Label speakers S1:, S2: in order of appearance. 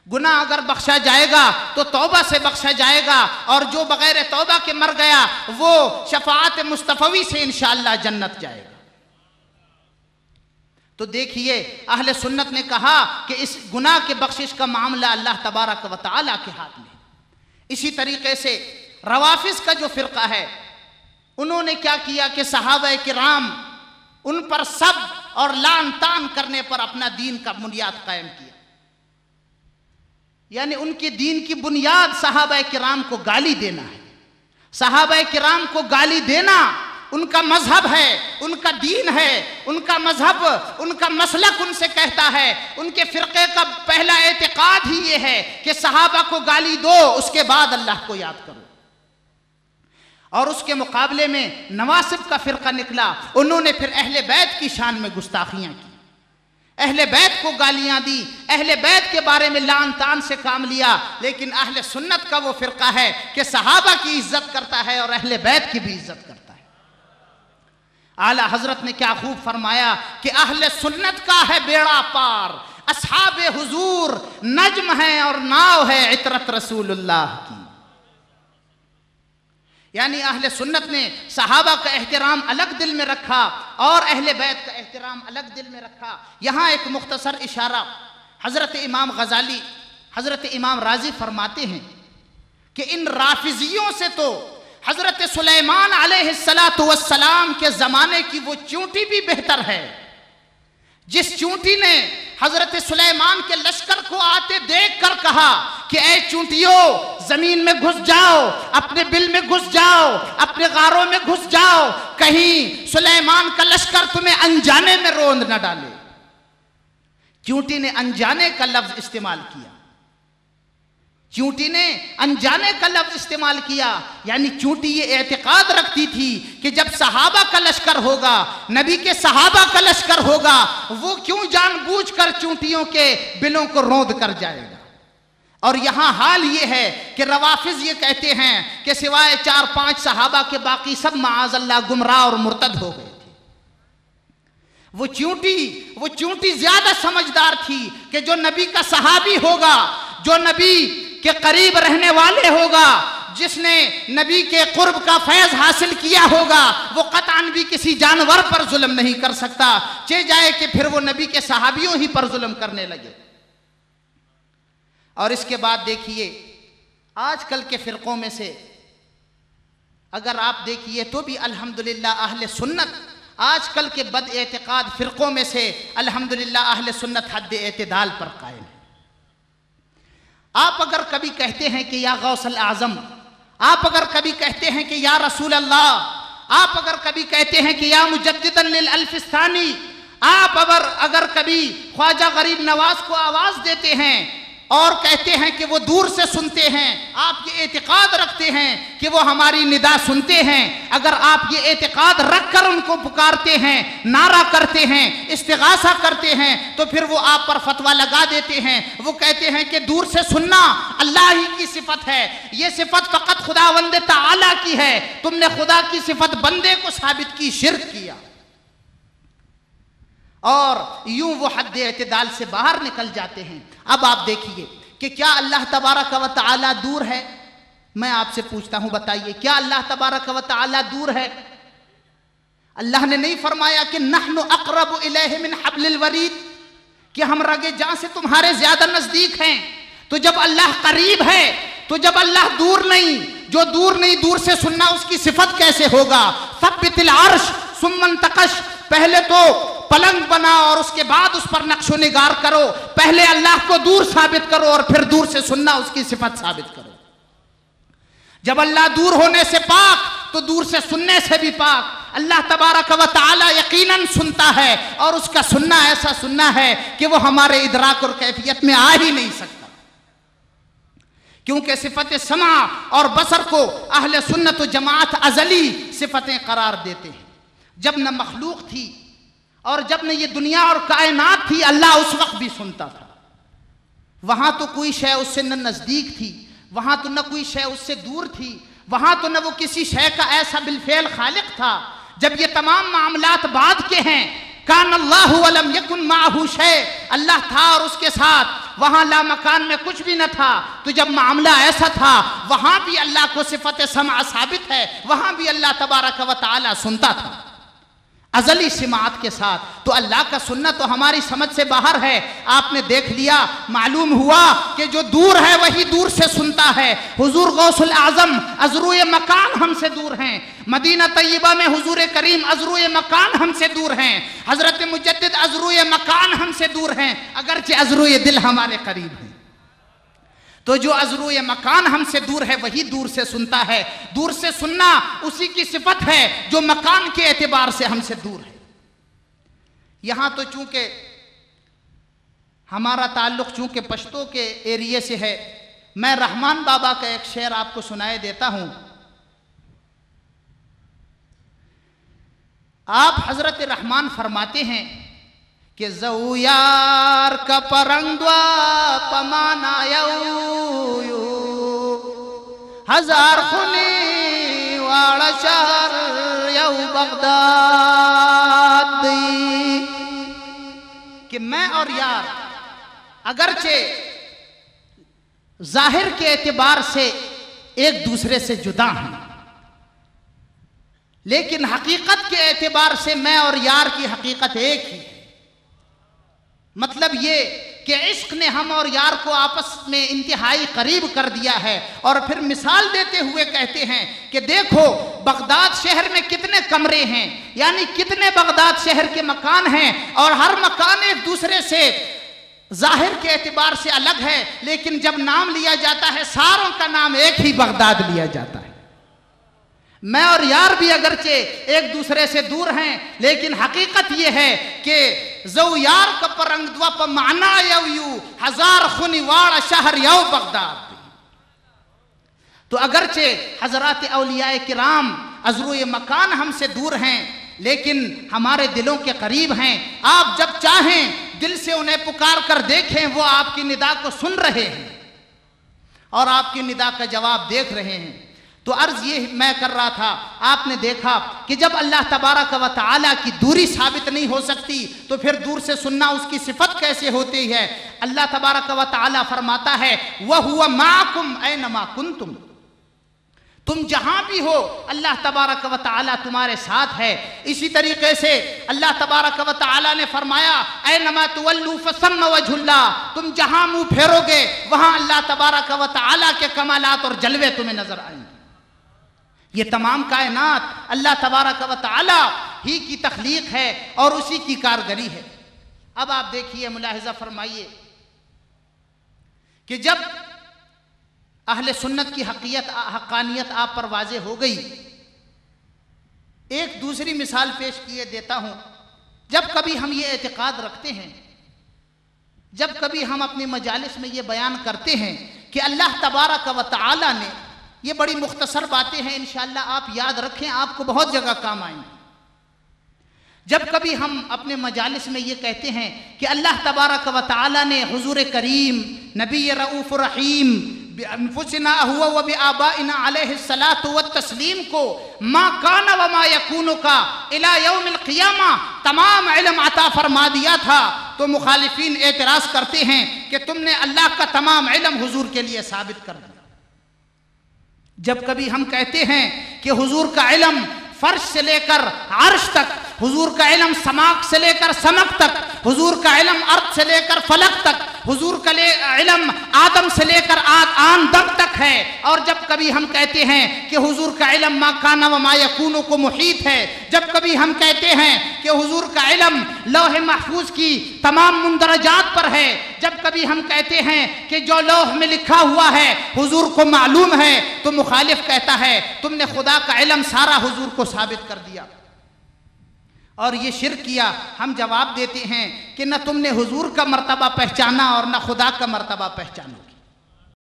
S1: گناہ اگر بخشا جائے گا تو توبہ سے بخشا جائے گا، اور جو بغیر توبہ کے مر گیا وہ شفاعت مصطفی سے انشاءاللہ جنت جائے گا۔ تو دیکھیے اہل سنت نے کہا کہ اس گناہ کے بخشش کا معاملہ اللہ تبارک و تعالی کے ہاتھ میں ہے۔ اسی طریقے سے روافض کا جو فرقہ ہے، انہوں نے کیا کیا کہ صحابہ کرام ان پر سب اور لعن طعن کرنے پر اپنا دین کا بنیاد قائم کیا، یعنی ان کے دین کی بنیاد صحابہ کرام کو گالی دینا ہے۔ صحابہ کرام کو گالی دینا ان کا مذہب ہے، ان کا دین ہے، ان کا مذہب، ان کا مسلک ان سے کہتا ہے۔ ان کے فرقے کا پہلا اعتقاد ہی یہ ہے کہ صحابہ کو گالی دو، اس کے بعد اللہ کو یاد کرو۔ اور اس کے مقابلے میں نواصب کا فرقہ نکلا، انہوں نے پھر اہل بیت کی شان میں گستاخیاں کی، اہل بیت کو گالیاں دی، اہل بیت کے بارے میں لعن طعن سے کام لیا۔ لیکن اہل سنت کا وہ فرقہ ہے کہ صحابہ کی عزت کرتا ہے اور اہل بیت کی بھی عزت کرتا ہے۔ اعلیٰ حضرت نے کیا خوب فرمایا کہ اہل سنت کا ہے بیڑا پار، اصحاب حضور نجم ہیں اور ناؤ ہے عطرت رسول اللہ کی۔ یعنی اہل سنت نے صحابہ کا احترام الگ دل میں رکھا اور اہل بیت کا احترام الگ دل میں رکھا۔ یہاں ایک مختصر اشارہ، حضرت امام غزالی، حضرت امام راضی فرماتے ہیں کہ ان رافضیوں سے تو حضرت سلیمان علیہ السلام کے زمانے کی وہ چونٹی بھی بہتر ہے، جس چونٹی نے حضرت سلیمان کے لشکر کو آتے دیکھ کر کہا کہ اے چونٹیوں زمین میں گھس جاؤ، اپنے بل میں گھس جاؤ، اپنے غاروں میں گھس جاؤ، کہیں سلیمان کا لشکر تمہیں انجانے میں روند نہ ڈالے۔ چونٹی نے انجانے کا لفظ استعمال کیا، چونٹی نے انجانے کا لفظ استعمال کیا، یعنی چونٹی یہ اعتقاد رکھتی تھی کہ جب صحابہ کا لشکر ہوگا، نبی کے صحابہ کا لشکر ہوگا، وہ کیوں جان بوجھ کر چونٹیوں کے بلوں کو روند کر جائے گا۔ اور یہاں حال یہ ہے کہ روافض یہ کہتے ہیں کہ سوائے 4-5 صحابہ کے باقی سب معاذ اللہ گمراہ اور مرتد ہو گئے تھے۔ وہ چونٹی زیادہ سمجھدار تھی کہ جو نبی کا صحابی ہوگا، جو نبی کے قریب رہنے والے ہوگا، جس نے نبی کے قرب کا فیض حاصل کیا ہوگا، وہ قطعاً بھی کسی جانور پر ظلم نہیں کر سکتا، چہ جائے کہ پھر وہ نبی کے صحابیوں ہی پر ظلم کرنے لگے۔ اور اس کے بعد دیکھیے آج کل کے فرقوں میں سے اگر آپ دیکھیے تو بھی الحمدللہ اہل سنت آج کل کے بد اعتقاد فرقوں میں سے الحمدللہ اہل سنت حد اعتدال پر قائم ہے۔ آپ اگر کبھی کہتے ہیں کہ یا غوث الاعظم، آپ اگر کبھی کہتے ہیں کہ یا رسول اللہ، آپ اگر کبھی کہتے ہیں کہ یا مجددا للالف الثانی، آپ اگر کبھی خواجہ غریب نواز کو آواز دیتے ہیں اور کہتے ہیں کہ وہ دور سے سنتے ہیں، آپ یہ اعتقاد رکھتے ہیں کہ وہ ہماری ندا سنتے ہیں، اگر آپ یہ اعتقاد رکھ کر ان کو پکارتے ہیں، نعرہ کرتے ہیں، استغاثہ کرتے ہیں، تو پھر وہ آپ پر فتویٰ لگا دیتے ہیں۔ وہ کہتے ہیں کہ دور سے سننا اللہ ہی کی صفت ہے، یہ صفت فقط خداوند تعالیٰ کی ہے، تم نے خدا کی صفت بندے کو ثابت کی، شرک کیا۔ اور یوں وہ حد اعتدال سے باہر نکل جاتے ہیں۔ اب آپ دیکھیے کہ کیا اللہ تبارک و تعالی دور ہے؟ میں آپ سے پوچھتا ہوں، بتائیے کیا اللہ تبارک و تعالی دور ہے؟ اللہ نے نہیں فرمایا کہ نحن اقرب الیہ من حبل الورید، کہ ہم رگے جاں سے تمہارے زیادہ نزدیک ہیں؟ تو جب اللہ قریب ہے تو جب اللہ دور نہیں، جو دور نہیں دور سے سننا اس کی صفت کیسے ہوگا؟ ثبت العرش ثم انتقش، پہلے تو پلنگ بنا اور اس کے بعد اس پر نقش و نگار کرو، پہلے اللہ کو دور ثابت کرو اور پھر دور سے سننا اس کی صفت ثابت کرو۔ جب اللہ دور ہونے سے پاک تو دور سے سننے سے بھی پاک۔ اللہ تبارک و تعالی یقیناً سنتا ہے اور اس کا سننا ایسا سننا ہے کہ وہ ہمارے ادراک اور کیفیت میں آ ہی نہیں سکتا، کیونکہ صفت سمع اور بصر کو اہل سنت و جماعت ازلی صفتیں قرار دیتے ہیں۔ جب نہ مخلوق تھی اور جب نہ یہ دنیا اور کائنات تھی، اللہ اس وقت بھی سنتا تھا۔ وہاں تو کوئی شے اس سے نہ نزدیک تھی، وہاں تو نہ کوئی شے اس سے دور تھی، وہاں تو نہ وہ کسی شے کا ایسا بالفعل خالق تھا۔ جب یہ تمام معاملات بعد کے ہیں، کان اللہ ولم یکن معہ شیء، اللہ تھا اور اس کے ساتھ وہاں لا مکان میں کچھ بھی نہ تھا، تو جب معاملہ ایسا تھا وہاں بھی اللہ کو صفت سمع ثابت ہے، وہاں بھی اللہ تبارک و تعالی سنتا تھا ازلی سماعت کے ساتھ۔ تو اللہ کا سننا تو ہماری سمجھ سے باہر ہے۔ آپ نے دیکھ لیا، معلوم ہوا کہ جو دور ہے وہی دور سے سنتا ہے۔ حضور غوث الاعظم از روئے مکان ہم سے دور ہیں، مدینہ طیبہ میں حضور کریم از روئے مکان ہم سے دور ہیں، حضرت مجدد از روئے مکان ہم سے دور ہیں، اگرچہ از روئے دل ہمارے قریب ہیں۔ تو جو از روئے مکان ہم سے دور ہے وہی دور سے سنتا ہے۔ دور سے سننا اسی کی صفت ہے جو مکان کے اعتبار سے ہم سے دور ہے۔ یہاں تو چونکہ ہمارا تعلق چونکہ پشتو کے ایریے سے ہے، میں رحمان بابا کا ایک شعر آپ کو سنائے دیتا ہوں۔ آپ حضرت رحمان فرماتے ہیں کہ زو یار کا پرنگوا پمانا یو ہزار خونی واڑا شہر یو بغداد، کہ میں اور یار اگرچہ ظاہر کے اعتبار سے ایک دوسرے سے جدا ہیں، لیکن حقیقت کے اعتبار سے میں اور یار کی حقیقت ایک ہی ہے۔ مطلب یہ کہ عشق نے ہم اور یار کو آپس میں انتہائی قریب کر دیا ہے۔ اور پھر مثال دیتے ہوئے کہتے ہیں کہ دیکھو بغداد شہر میں کتنے کمرے ہیں، یعنی کتنے بغداد شہر کے مکان ہیں، اور ہر مکان ایک دوسرے سے ظاہر کے اعتبار سے الگ ہے، لیکن جب نام لیا جاتا ہے ساروں کا نام ایک ہی بغداد لیا جاتا ہے۔ میں اور یار بھی اگرچہ ایک دوسرے سے دور ہیں، لیکن حقیقت یہ ہے کہ زو یار کا پرنگ دوا پا معنا یو ہزار خونی واڑا شہر یو بغداد۔ تو اگرچہ حضرات اولیاء کرام از روئے مکان ہم سے دور ہیں، لیکن ہمارے دلوں کے قریب ہیں۔ آپ جب چاہیں دل سے انہیں پکار کر دیکھیں، وہ آپ کی ندا کو سن رہے ہیں اور آپ کی ندا کا جواب دیکھ رہے ہیں۔ تو عرض یہ میں کر رہا تھا، آپ نے دیکھا کہ جب اللہ تبارک و تعالیٰ کی دوری ثابت نہیں ہو سکتی تو پھر دور سے سننا اس کی صفت کیسے ہوتی ہے؟ اللہ تبارک و تعالیٰ فرماتا ہے وَهُوَ مَعَكُمْ أَيْنَمَا كُنْتُمْ، تم جہاں بھی ہو اللہ تبارک و تعالیٰ تمہارے ساتھ ہے۔ اسی طریقے سے اللہ تبارک و تعالیٰ نے فرمایا اَيْنَمَا تُوَلُّوا فَثَمَّ وَجْهُ اللَّهِ، تم جہاں منہ پھیرو گے وہاں اللہ تبارک و تعالیٰ کے کمالات اور جلوے تمہیں نظر آئیں گے۔ یہ تمام کائنات اللہ تبارک و تعالی ہی کی تخلیق ہے اور اسی کی کارگری ہے۔ اب آپ دیکھیے، ملاحظہ فرمائیے کہ جب اہل سنت کی حقانیت آپ پر واضح ہو گئی، ایک دوسری مثال پیش کیے دیتا ہوں۔ جب کبھی ہم یہ اعتقاد رکھتے ہیں، جب کبھی ہم اپنی مجالس میں یہ بیان کرتے ہیں کہ اللہ تبارک و تعالی نے، یہ بڑی مختصر باتیں ہیں، انشاءاللہ آپ یاد رکھیں، آپ کو بہت جگہ کام آئیں گے۔ جب کبھی ہم اپنے مجالس میں یہ کہتے ہیں کہ اللہ تبارک و تعالی نے حضور کریم نبی رؤوف رحیم بانفسنا ہوا و بآبائنا علیہ الصلاۃ والتسلیم کو ما کان و ما یکون کا الی یوم القیامہ تمام علم عطا فرما دیا تھا، تو مخالفین اعتراض کرتے ہیں کہ تم نے اللہ کا تمام علم حضور کے لیے ثابت کر دیا۔ جب کبھی ہم کہتے ہیں کہ حضور کا علم فرش سے لے کر عرش تک، حضور کا علم سماک سے لے کر سمک تک، حضور کا علم ارض سے لے کر فلک تک، حضور کا علم آدم سے لے کر آن دم تک ہے، اور جب کبھی ہم کہتے ہیں کہ حضور کا علم ما کان و ما یکون کو محیط ہے، جب کبھی ہم کہتے ہیں کہ حضور کا علم لوح محفوظ کی تمام مندرجات پر ہے، جب کبھی ہم کہتے ہیں کہ جو لوح میں لکھا ہوا ہے حضور کو معلوم ہے، تو مخالف کہتا ہے تم نے خدا کا علم سارا حضور کو ثابت کر دیا اور یہ شرک کیا۔ ہم جواب دیتے ہیں کہ نہ تم نے حضور کا مرتبہ پہچانا اور نہ خدا کا مرتبہ پہچانو گے۔